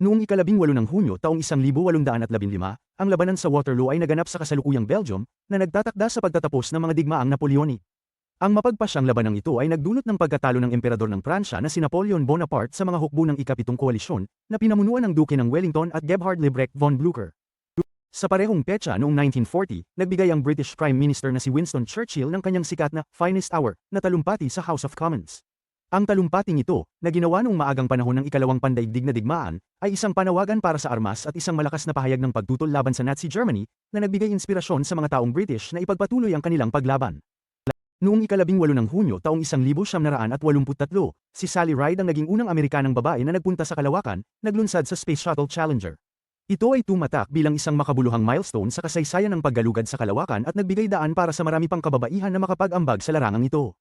Noong ika-18 ng Hunyo taong 1815, ang labanan sa Waterloo ay naganap sa kasalukuyang Belgium, na nagtatakda sa pagtatapos ng mga digmaang Napoleonic. Ang mapagpasyang labanang ito ay nagdulot ng pagkatalo ng emperador ng Pransya na si Napoleon Bonaparte sa mga hukbo ng ikapitong koalisyon, na pinamunuan ng Duke ng Wellington at Gebhard Liebknecht von Blücher. Sa parehong petsa noong 1940, nagbigay ang British Prime Minister na si Winston Churchill ng kanyang sikat na finest hour na talumpati sa House of Commons. Ang talumpating ito, na ginawa noong maagang panahon ng ikalawang pandaigdig na digmaan, ay isang panawagan para sa armas at isang malakas na pahayag ng pagtutol laban sa Nazi Germany, na nagbigay inspirasyon sa mga taong British na ipagpatuloy ang kanilang paglaban. Noong ika-18 ng Hunyo taong 1983, si Sally Ride ang naging unang Amerikanang babae na nagpunta sa kalawakan, naglunsad sa Space Shuttle Challenger. Ito ay tumatak bilang isang makabuluhang milestone sa kasaysayan ng paggalugad sa kalawakan at nagbigay daan para sa marami pang kababaihan na makapag-ambag sa larangang ito.